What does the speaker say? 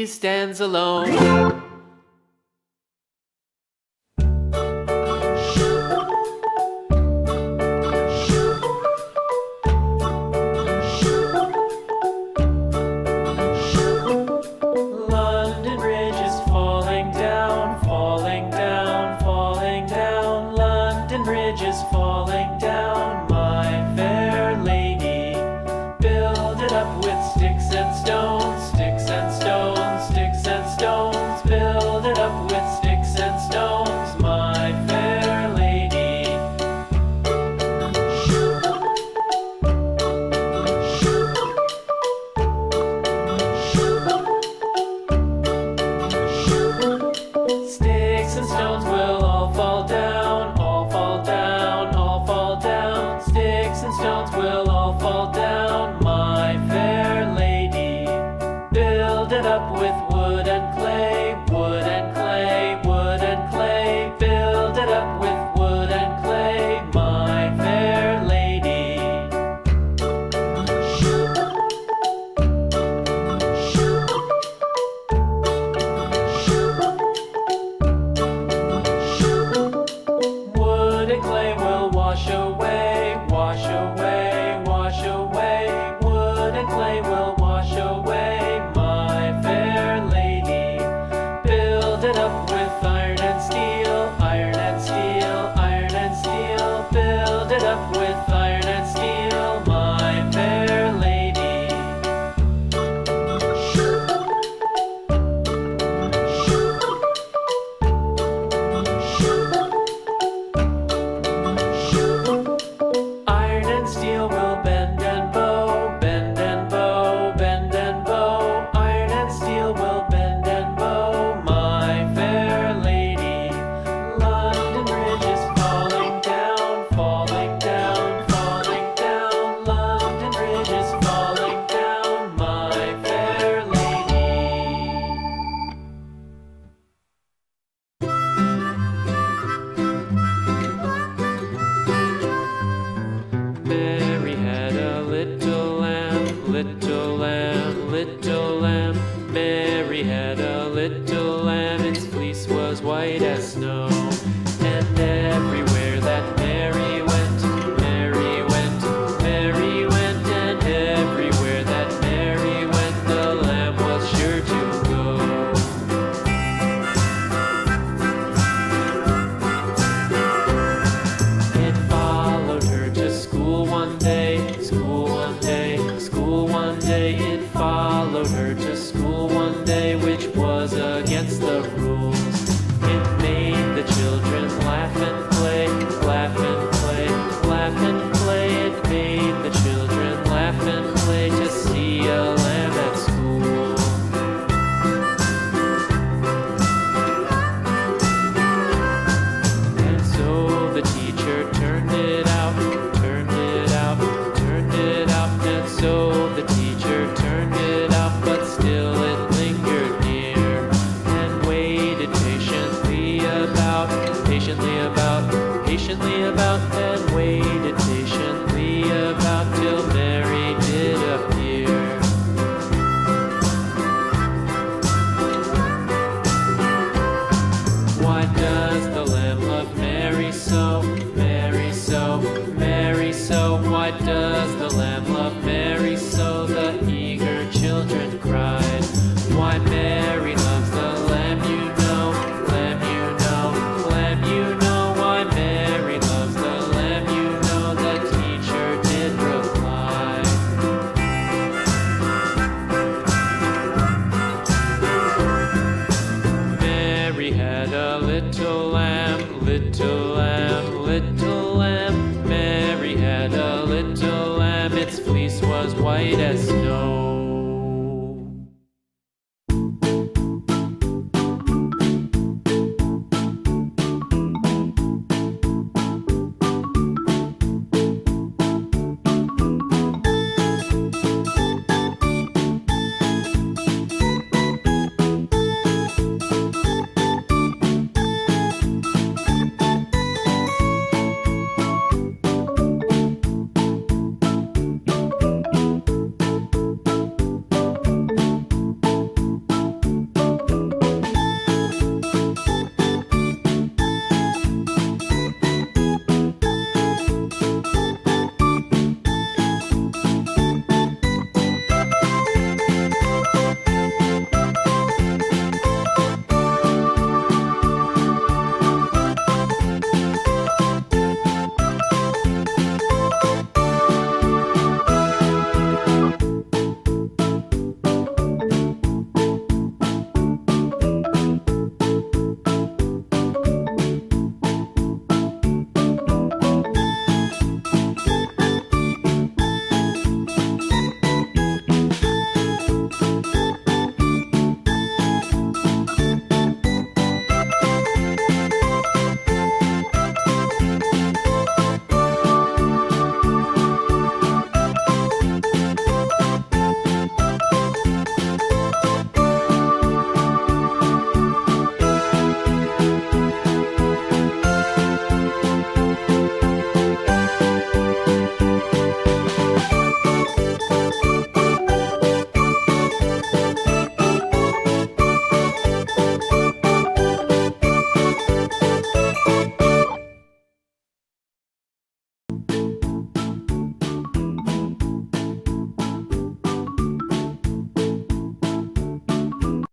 she stands alone. London Bridge is falling down, falling down, falling down. London Bridge is falling down, my fair lady. Build it up with sticks and stones, sticks and stones, sticks and stones. Build it up with sticks and stones, my fair lady. Sticks and stones will all fall down, all fall down, all fall down. Sticks and stones will all fall down, my fair lady. Build it up with wood and clay, wood and clay, wood and clay. Build it up with wood and clay, my fair lady. Wood and clay will wash away, wash away, wash away. Wood and clay will wash away, my fair lady. Build it up with iron and steel, iron and steel, iron and steel. Build it up with iron and steel, my fair lady. Iron and steel will bend and bow, bend and bow, bend and bow. Iron and steel will bend and bow, my fair lady. London Bridge is falling down, falling down, falling down. London Bridge is falling down, my fair lady. Mary had a little lamb, little lamb, little lamb. Mary had a little lamb, its fleece was white as snow. And everywhere that Mary went, Mary went, Mary went. And everywhere that Mary went, the lamb was sure to go. It followed her to school one day, school one day, school one day. It followed her to school one day, which was again